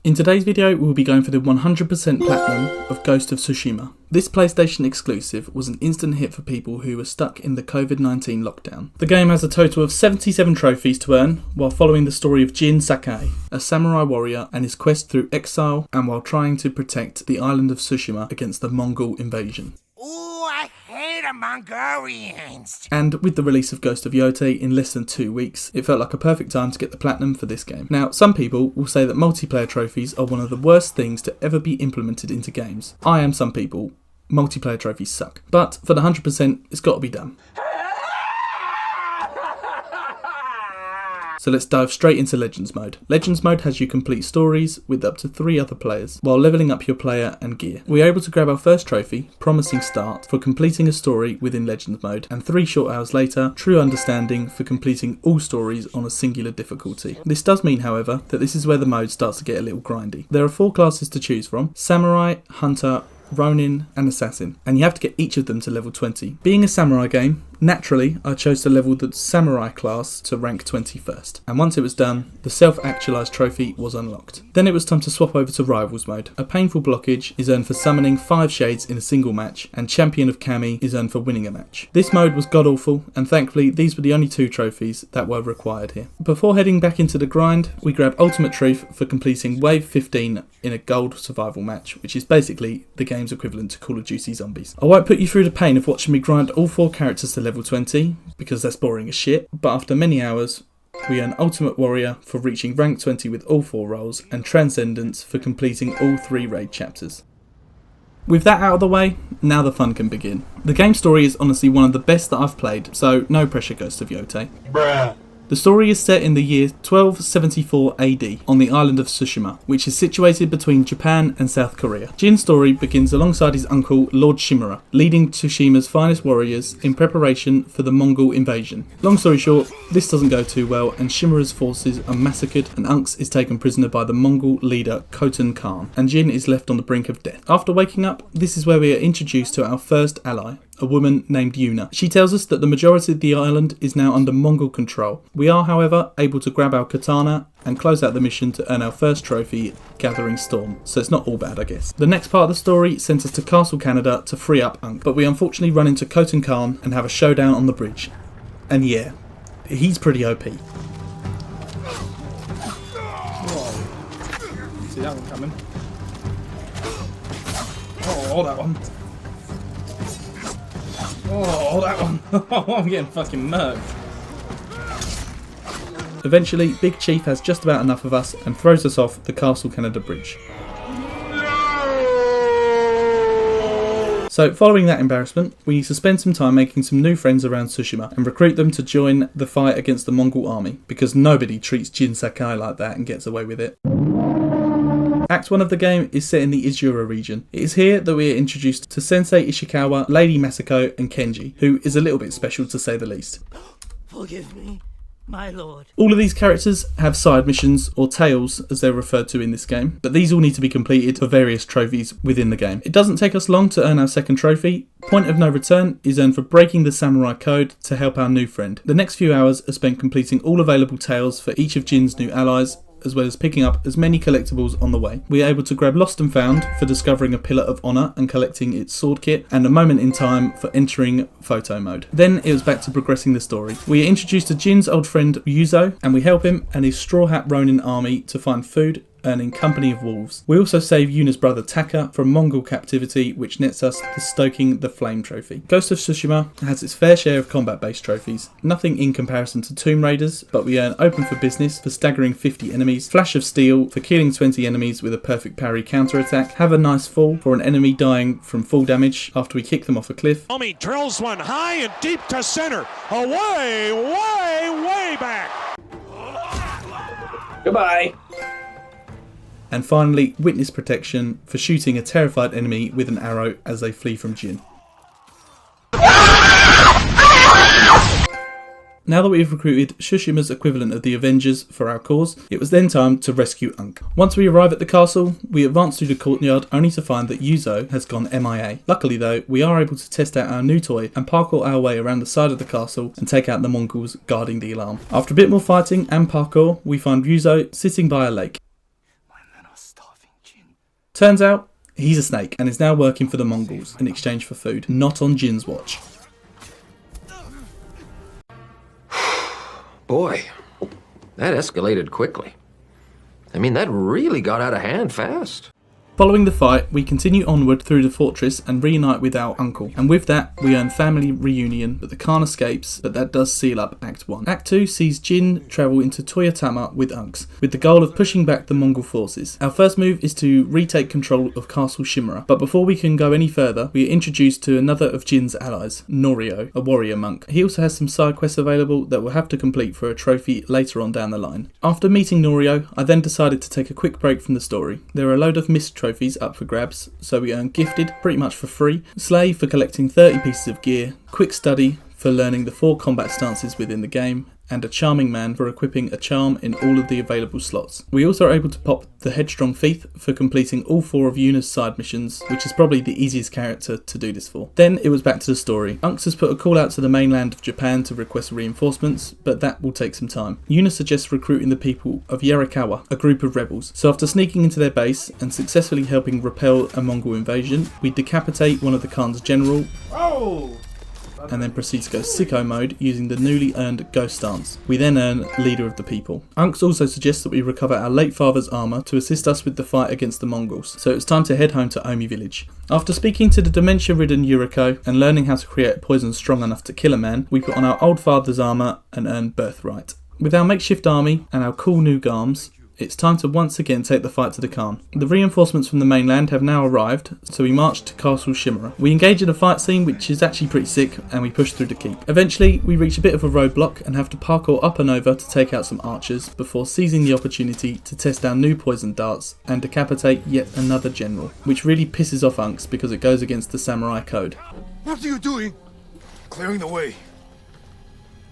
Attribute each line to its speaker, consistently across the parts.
Speaker 1: In today's video, we'll be going for the 100% platinum of Ghost of Tsushima. This PlayStation exclusive was an instant hit for people who were stuck in the COVID-19 lockdown. The game has a total of 77 trophies to earn, while following the story of Jin Sakai, a samurai warrior and his quest through exile, and while trying to protect the island of Tsushima against the Mongol invasion.
Speaker 2: Ooh, I hate the Mongolians!
Speaker 1: And with the release of Ghost of Yotei in less than 2 weeks, it felt like a perfect time to get the platinum for this game. Now, some people will say that multiplayer trophies are one of the worst things to ever be implemented into games. I am some people. Multiplayer trophies suck. But for the 100%, it's got to be done. So let's dive straight into Legends mode. Legends mode has you complete stories with up to 3 other players, while levelling up your player and gear. We are able to grab our first trophy, Promising Start, for completing a story within Legends mode, and 3 short hours later, True Understanding for completing all stories on a singular difficulty. This does mean, however, that this is where the mode starts to get a little grindy. There are 4 classes to choose from: Samurai, Hunter, Ronin and Assassin, and you have to get each of them to level 20. Being a samurai game, naturally I chose to level the samurai class to rank 20 first, and once it was done, the self-actualised trophy was unlocked. Then it was time to swap over to Rivals mode. A painful blockage is earned for summoning 5 shades in a single match, and Champion of Kami is earned for winning a match. This mode was god awful, and thankfully these were the only 2 trophies that were required here. Before heading back into the grind, we grab Ultimate Truth for completing Wave 15 in a gold survival match, which is basically the game's equivalent to Call of Duty Zombies. I won't put you through the pain of watching me grind all 4 characters to level 20, because that's boring as shit, but after many hours, we earn Ultimate Warrior for reaching rank 20 with all 4 roles, and Transcendence for completing all 3 raid chapters. With that out of the way, now the fun can begin. The game story is honestly one of the best that I've played, so no pressure Ghost of Yotei.
Speaker 2: Bruh.
Speaker 1: The story is set in the year 1274 AD on the island of Tsushima, which is situated between Japan and South Korea. Jin's story begins alongside his uncle Lord Shimura, leading Tsushima's finest warriors in preparation for the Mongol invasion. Long story short, this doesn't go too well and Shimura's forces are massacred and Unks is taken prisoner by the Mongol leader Khotun Khan, and Jin is left on the brink of death. After waking up, this is where we are introduced to our first ally, a woman named Yuna. She tells us that the majority of the island is now under Mongol control. We are, however, able to grab our katana and close out the mission to earn our first trophy, Gathering Storm, so it's not all bad, I guess. The next part of the story sends us to Castle Canada to free up Unk, but we unfortunately run into Khotun Khan and have a showdown on the bridge. And yeah, he's pretty OP. Whoa. See that one coming? Oh, that one. Oh, that one. Oh, I'm getting fucking murked. Eventually, Big Chief has just about enough of us and throws us off the Castle Canada bridge. So, following that embarrassment, we need to spend some time making some new friends around Tsushima and recruit them to join the fight against the Mongol army, because nobody treats Jin Sakai like that and gets away with it. Act 1 of the game is set in the Izura region. It is here that we are introduced to Sensei Ishikawa, Lady Masako and Kenji, who is a little bit special to say the least.
Speaker 3: Forgive me, my lord.
Speaker 1: All of these characters have side missions, or tails as they're referred to in this game, but these all need to be completed for various trophies within the game. It doesn't take us long to earn our second trophy. Point of No Return is earned for breaking the samurai code to help our new friend. The next few hours are spent completing all available tails for each of Jin's new allies, as well as picking up as many collectibles on the way. We are able to grab Lost and Found for discovering a Pillar of Honour and collecting its sword kit, and a Moment in Time for entering photo mode. Then it was back to progressing the story. We are introduced to Jin's old friend Yuzo, and we help him and his Straw Hat Ronin army to find food, earning Company of Wolves. We also save Yuna's brother Taka from Mongol captivity, which nets us the Stoking the Flame trophy. Ghost of Tsushima has its fair share of combat-based trophies. Nothing in comparison to Tomb Raiders, but we earn Open for Business for staggering 50 enemies, Flash of Steel for killing 20 enemies with a perfect parry counter-attack, Have a Nice Fall for an enemy dying from full damage after we kick them off a cliff.
Speaker 4: Tommy drills one high and deep to center. Away, way back.
Speaker 1: Goodbye. And finally, Witness Protection for shooting a terrified enemy with an arrow as they flee from Jin. Now that we've recruited Tsushima's equivalent of the Avengers for our cause, it was then time to rescue Unk. Once we arrive at the castle, we advance through the courtyard only to find that Yuzo has gone MIA. Luckily though, we are able to test out our new toy and parkour our way around the side of the castle and take out the Mongols guarding the alarm. After a bit more fighting and parkour, we find Yuzo sitting by a lake. Turns out, he's a snake and is now working for the Mongols in exchange for food, not on Jin's watch.
Speaker 5: Boy, that escalated quickly. I mean, that really got out of hand fast.
Speaker 1: Following the fight, we continue onward through the fortress and reunite with our uncle. And with that, we earn family reunion, but the Khan escapes, but that does seal up Act 1. Act 2 sees Jin travel into Toyotama with Unks, with the goal of pushing back the Mongol forces. Our first move is to retake control of Castle Shimura, but before we can go any further, we are introduced to another of Jin's allies, Norio, a warrior monk. He also has some side quests available that we'll have to complete for a trophy later on down the line. After meeting Norio, I then decided to take a quick break from the story. There are a load of missed trophies up for grabs, so we earn Gifted pretty much for free, Slay for collecting 30 pieces of gear, Quick Study for learning the 4 combat stances within the game, and a Charming Man for equipping a charm in all of the available slots. We also are able to pop the Headstrong Thief for completing all 4 of Yuna's side missions, which is probably the easiest character to do this for. Then it was back to the story. Unks has put a call out to the mainland of Japan to request reinforcements, but that will take some time. Yuna suggests recruiting the people of Yarikawa, a group of rebels. So after sneaking into their base and successfully helping repel a Mongol invasion, we decapitate one of the Khan's general. And then proceed to go sicko mode using the newly earned ghost stance. We then earn leader of the people. Unks also suggests that we recover our late father's armour to assist us with the fight against the Mongols, so it's time to head home to Omi village. After speaking to the dementia-ridden Yuriko and learning how to create a poison strong enough to kill a man, we put on our old father's armour and earn birthright. With our makeshift army and our cool new garms, it's time to once again take the fight to the Khan. The reinforcements from the mainland have now arrived, so we march to Castle Shimura. We engage in a fight scene which is actually pretty sick, and we push through the keep. Eventually, we reach a bit of a roadblock and have to parkour up and over to take out some archers before seizing the opportunity to test our new poison darts and decapitate yet another general, which really pisses off Unks because it goes against the samurai code.
Speaker 6: What are you doing? Clearing the way.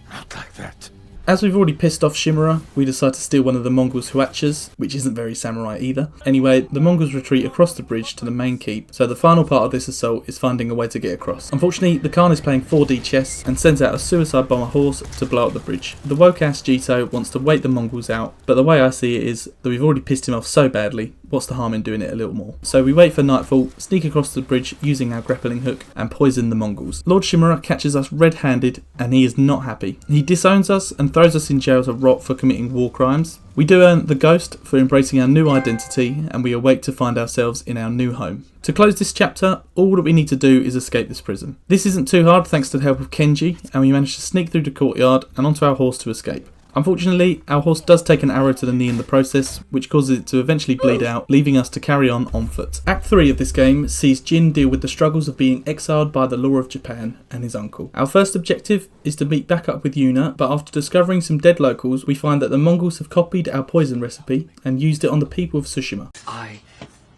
Speaker 6: Not like that.
Speaker 1: As we've already pissed off Shimura, we decide to steal one of the Mongols' huachas, which isn't very samurai either. Anyway, the Mongols retreat across the bridge to the main keep, so the final part of this assault is finding a way to get across. Unfortunately, the Khan is playing 4D chess and sends out a suicide bomber horse to blow up the bridge. The woke-ass Jito wants to wait the Mongols out, but the way I see it is that we've already pissed him off so badly, what's the harm in doing it a little more? So we wait for nightfall, sneak across the bridge using our grappling hook, and poison the Mongols. Lord Shimura catches us red-handed, and he is not happy. He disowns us and throws us in jail to rot for committing war crimes. We do earn the Ghost for embracing our new identity, and we awake to find ourselves in our new home. To close this chapter, all that we need to do is escape this prison. This isn't too hard thanks to the help of Kenji, and we manage to sneak through the courtyard and onto our horse to escape. Unfortunately, our horse does take an arrow to the knee in the process, which causes it to eventually bleed out, leaving us to carry on foot. Act 3 of this game sees Jin deal with the struggles of being exiled by the law of Japan and his uncle. Our first objective is to meet back up with Yuna, but after discovering some dead locals, we find that the Mongols have copied our poison recipe and used it on the people of Tsushima.
Speaker 7: I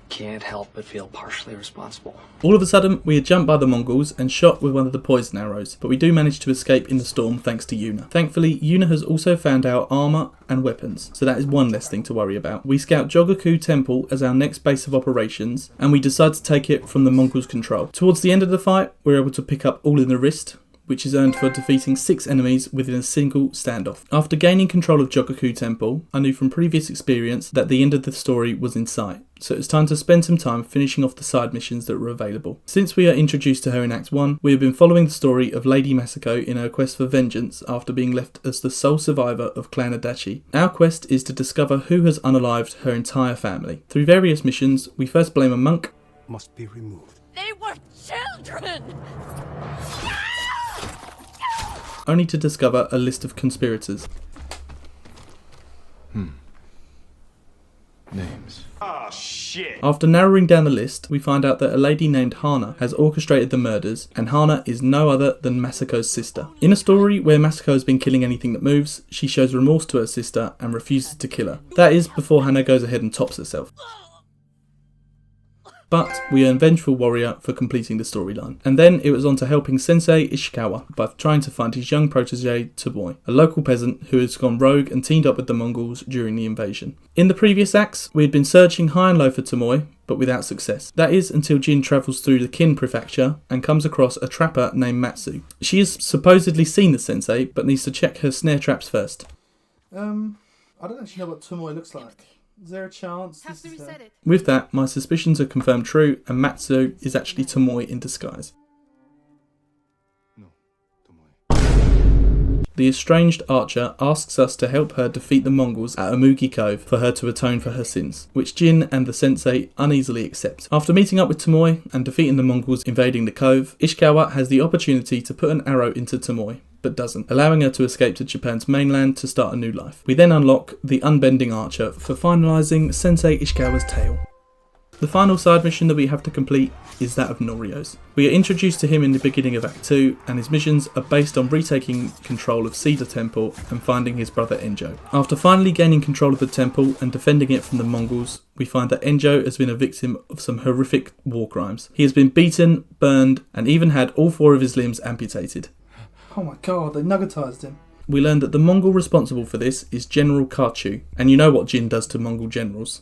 Speaker 7: can't help but feel partially responsible.
Speaker 1: All of a sudden, we are jumped by the Mongols and shot with one of the poison arrows, but we do manage to escape in the storm thanks to Yuna. Thankfully, Yuna has also found our armour and weapons, so that is one less thing to worry about. We scout Jogaku Temple as our next base of operations, and we decide to take it from the Mongols' control. Towards the end of the fight, we're able to pick up All in the Wrist, which is earned for defeating 6 enemies within a single standoff. After gaining control of Jogaku Temple, I knew from previous experience that the end of the story was in sight, so it's time to spend some time finishing off the side missions that were available. Since we are introduced to her in Act 1, we have been following the story of Lady Masako in her quest for vengeance after being left as the sole survivor of Clan Adachi. Our quest is to discover who has unalived her entire family. Through various missions, we first blame a monk,
Speaker 6: Must be removed.
Speaker 3: They were children!
Speaker 1: only to discover a list of conspirators.
Speaker 6: Names.
Speaker 4: Oh, shit.
Speaker 1: After narrowing down the list, we find out that a lady named Hana has orchestrated the murders, and Hana is no other than Masako's sister. In a story where Masako has been killing anything that moves, she shows remorse to her sister and refuses to kill her. That is before Hana goes ahead and tops herself. But we earn Vengeful Warrior for completing the storyline. And then it was on to helping Sensei Ishikawa by trying to find his young protege Tomoe, a local peasant who has gone rogue and teamed up with the Mongols during the invasion. In the previous acts, we had been searching high and low for Tomoe, but without success. That is until Jin travels through the Kin prefecture and comes across a trapper named Matsu. She has supposedly seen the sensei, but needs to check her snare traps first.
Speaker 8: I don't actually know what Tomoe looks like.
Speaker 1: Is there a chance?
Speaker 3: Have to reset it.
Speaker 1: With that, my suspicions are confirmed true, and Matsu is actually Tomoe in disguise. The estranged archer asks us to help her defeat the Mongols at Amugi Cove for her to atone for her sins, which Jin and the sensei uneasily accept. After meeting up with Tomoe and defeating the Mongols invading the cove, Ishikawa has the opportunity to put an arrow into Tomoe, but doesn't, allowing her to escape to Japan's mainland to start a new life. We then unlock the Unbending Archer for finalising Sensei Ishikawa's tale. The final side mission that we have to complete is that of Norio's. We are introduced to him in the beginning of Act 2, and his missions are based on retaking control of Cedar Temple and finding his brother Enjo. After finally gaining control of the temple and defending it from the Mongols, we find that Enjo has been a victim of some horrific war crimes. He has been beaten, burned, and even had all 4 of his limbs amputated.
Speaker 8: Oh my god, they nuggetized him.
Speaker 1: We learn that the Mongol responsible for this is General Karchu, and you know what Jin does to Mongol generals.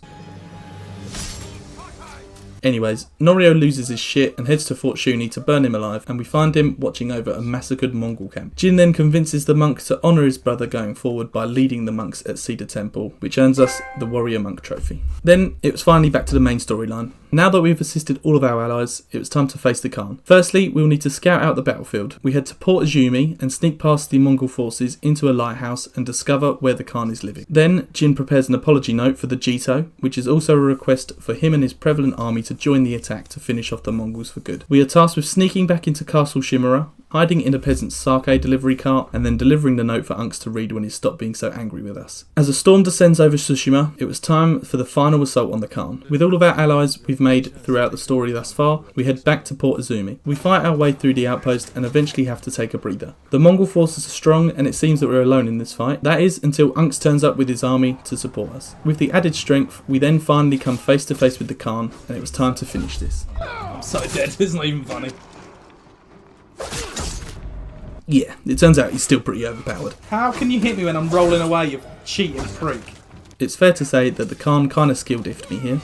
Speaker 1: Anyways, Norio loses his shit and heads to Fort Shuni to burn him alive, and we find him watching over a massacred Mongol camp. Jin then convinces the monk to honour his brother going forward by leading the monks at Cedar Temple, which earns us the Warrior Monk trophy. Then it was finally back to the main storyline. Now that we've assisted all of our allies, it was time to face the Khan. Firstly, we will need to scout out the battlefield. We head to Port Izumi and sneak past the Mongol forces into a lighthouse and discover where the Khan is living. Then Jin prepares an apology note for the Jito, which is also a request for him and his prevalent army to join the attack to finish off the Mongols for good. We are tasked with sneaking back into Castle Shimura, hiding in a peasant's sake delivery cart, and then delivering the note for Unks to read when he stopped being so angry with us. As a storm descends over Tsushima, it was time for the final assault on the Khan. With all of our allies we've made throughout the story thus far, we head back to Port Izumi. We fight our way through the outpost and eventually have to take a breather. The Mongol forces are strong, and it seems that we're alone in this fight. That is, until Unks turns up with his army to support us. With the added strength, we then finally come face to face with the Khan, and it was time to finish this.
Speaker 8: I'm so dead, it's not even funny.
Speaker 1: Yeah, it turns out he's still pretty overpowered.
Speaker 8: How can you hit me when I'm rolling away, you cheating freak?
Speaker 1: It's fair to say that the Khan kind of skill diffed me here.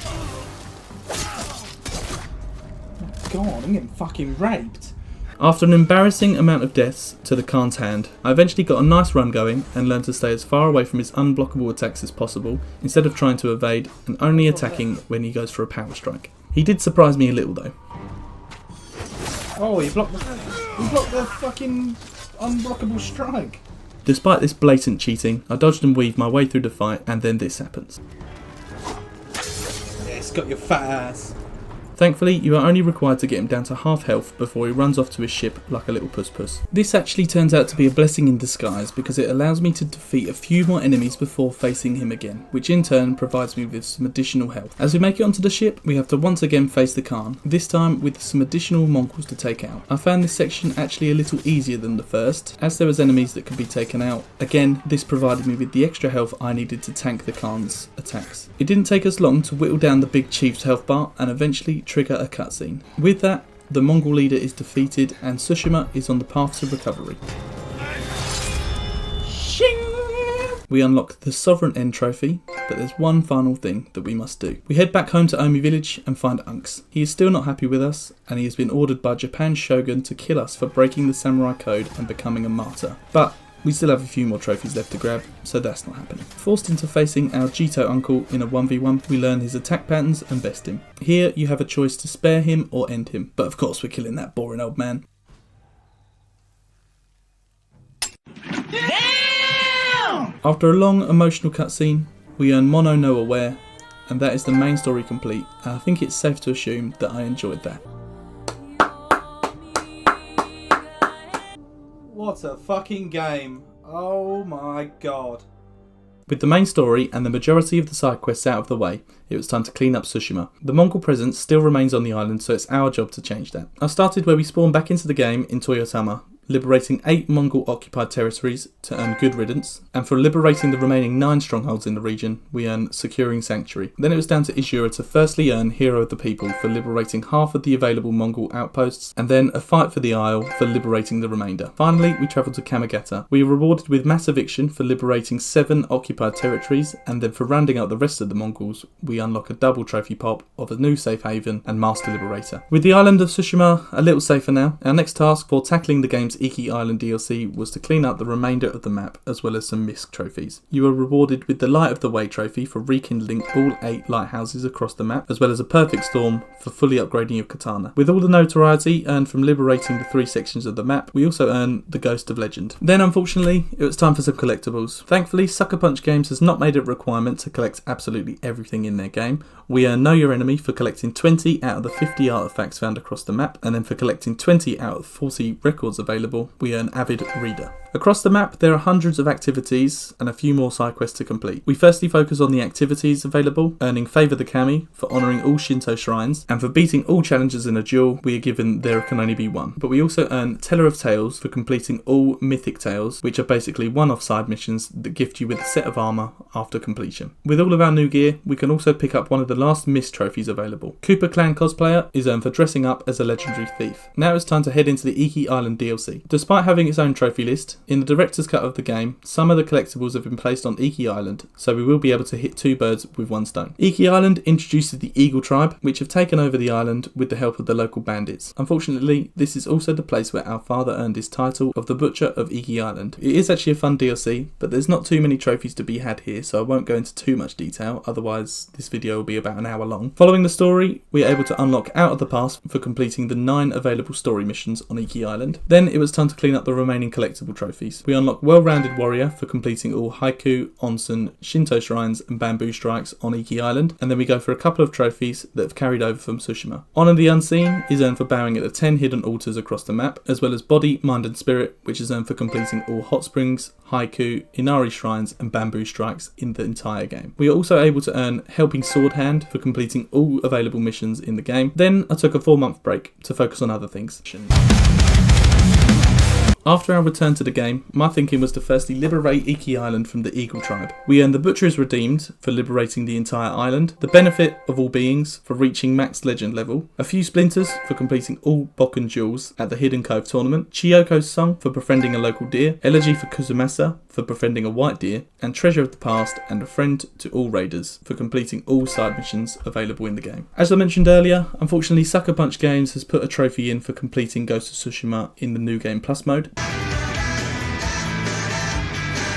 Speaker 8: God, I'm getting fucking raped.
Speaker 1: After an embarrassing amount of deaths to the Khan's hand, I eventually got a nice run going and learned to stay as far away from his unblockable attacks as possible, instead of trying to evade and only attacking when he goes for a power strike. He did surprise me a little though.
Speaker 8: Oh, he blocked the fucking unblockable strike.
Speaker 1: Despite this blatant cheating, I dodged and weaved my way through the fight, and then this happens.
Speaker 8: It's got your fat ass.
Speaker 1: Thankfully, you are only required to get him down to half health before he runs off to his ship like a little puss. This actually turns out to be a blessing in disguise because it allows me to defeat a few more enemies before facing him again, which in turn provides me with some additional health. As we make it onto the ship, we have to once again face the Khan, this time with some additional Mongols to take out. I found this section actually a little easier than the first, as there was enemies that could be taken out. Again, this provided me with the extra health I needed to tank the Khan's attacks. It didn't take us long to whittle down the big chief's health bar and eventually trigger a cutscene. With that, the Mongol leader is defeated and Tsushima is on the path to recovery. We unlock the Sovereign End trophy, but there's one final thing that we must do. We head back home to Omi village and find Unks. He is still not happy with us, and he has been ordered by Japan's shogun to kill us for breaking the samurai code and becoming a martyr. But we still have a few more trophies left to grab, so that's not happening. Forced into facing our Jito uncle in a 1v1, we learn his attack patterns and best him. Here you have a choice to spare him or end him, but of course we're killing that boring old man. Damn! After a long emotional cutscene, we earn Mono no Aware, and that is the main story complete, and I think it's safe to assume that I enjoyed that.
Speaker 8: What a fucking game. Oh my god.
Speaker 1: With the main story and the majority of the side quests out of the way, it was time to clean up Tsushima. The Mongol presence still remains on the island, so it's our job to change that. I started where we spawned back into the game in Toyotama, liberating 8 Mongol occupied territories to earn Good Riddance, and for liberating the remaining 9 strongholds in the region, we earn Securing Sanctuary. Then it was down to Izura to firstly earn Hero of the People for liberating half of the available Mongol outposts, and then a fight for the Isle for liberating the remainder. Finally, we travelled to Kamagata. We were rewarded with Mass Eviction for liberating 7 occupied territories, and then for rounding out the rest of the Mongols, we unlock a double trophy pop of a new safe haven and Master Liberator. With the island of Tsushima a little safer now, our next task for tackling the game's game's Iki Island DLC was to clean up the remainder of the map as well as some misc trophies. You were rewarded with the Light of the Way trophy for rekindling all 8 lighthouses across the map, as well as a Perfect Storm for fully upgrading your katana. With all the notoriety earned from liberating the 3 sections of the map, we also earn the Ghost of Legend. Then unfortunately, it was time for some collectibles. Thankfully, Sucker Punch Games has not made it a requirement to collect absolutely everything in their game. We earn Know Your Enemy for collecting 20 out of the 50 artifacts found across the map, and then for collecting 20 out of 40 records available, we earn Avid Reader. Across the map, there are hundreds of activities and a few more side quests to complete. We firstly focus on the activities available, earning Favour the Kami for honouring all Shinto shrines, and for beating all challenges in a duel, we are given There Can Only Be One. But we also earn Teller of Tales for completing all Mythic Tales, which are basically one-off side missions that gift you with a set of armour after completion. With all of our new gear, we can also pick up one of the last missed trophies available. Cooper Clan Cosplayer is earned for dressing up as a legendary thief. Now it's time to head into the Iki Island DLC. Despite having its own trophy list, in the director's cut of the game, some of the collectibles have been placed on Iki Island, so we will be able to hit 2 birds with 1 stone. Iki Island introduces the Eagle tribe, which have taken over the island with the help of the local bandits. Unfortunately, this is also the place where our father earned his title of the Butcher of Iki Island. It is actually a fun DLC, but there's not too many trophies to be had here, so I won't go into too much detail, otherwise this video will be about an hour long. Following the story, we are able to unlock Out of the Past for completing the 9 available story missions on Iki Island. Then it was time to clean up the remaining collectible trophies. We unlock Well-Rounded Warrior for completing all Haiku, Onsen, Shinto shrines and bamboo strikes on Iki Island, and then we go for a couple of trophies that have carried over from Tsushima. Honor the Unseen is earned for bowing at the 10 hidden altars across the map, as well as Body, Mind and Spirit, which is earned for completing all Hot Springs, Haiku, Inari shrines and bamboo strikes in the entire game. We are also able to earn Helping Sword Hand for completing all available missions in the game. Then I took a 4-month break to focus on other things. After our return to the game, my thinking was to firstly liberate Iki Island from the Eagle tribe. We earned the Butcher is Redeemed for liberating the entire island, the Benefit of All Beings for reaching max legend level, a few Splinters for completing all Bokken jewels at the Hidden Cove tournament, Chiyoko's Song for befriending a local deer, Elegy for Kuzumasa for befriending a white deer, and Treasure of the Past and a Friend to All Raiders for completing all side missions available in the game. As I mentioned earlier, unfortunately Sucker Punch Games has put a trophy in for completing Ghost of Tsushima in the New Game Plus mode.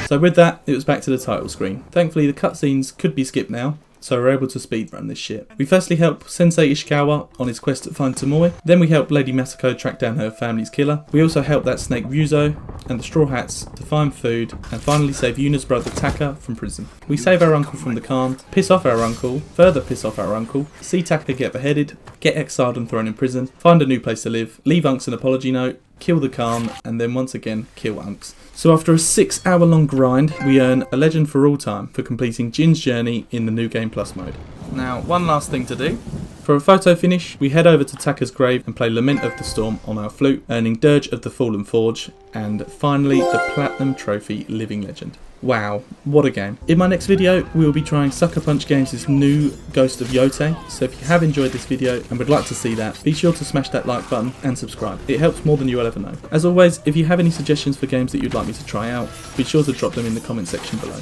Speaker 1: So with that, it was back to the title screen. Thankfully the cutscenes could be skipped now, so we're able to speedrun this shit. We firstly help Sensei Ishikawa on his quest to find Tomoe, then we help Lady Masako track down her family's killer, we also help that snake Ryuzo and the Straw Hats to find food, and finally save Yuna's brother Taka from prison. We save our uncle from the Khan, piss off our uncle, further piss off our uncle, see Taka get beheaded, get exiled and thrown in prison, find a new place to live, leave Unks an apology note, kill the Khan, and then once again kill Unks. So after a 6-hour-long grind, we earn a legend for all time for completing Jin's journey in the New Game Plus mode. Now, one last thing to do. For a photo finish, we head over to Taka's grave and play Lament of the Storm on our flute, earning Dirge of the Fallen Forge, and finally the Platinum Trophy Living Legend. Wow, what a game. In my next video, we will be trying Sucker Punch Games' new Ghost of Yote, so if you have enjoyed this video and would like to see that, be sure to smash that like button and subscribe. It helps more than you will ever know. As always, if you have any suggestions for games that you'd like me to try out, be sure to drop them in the comment section below.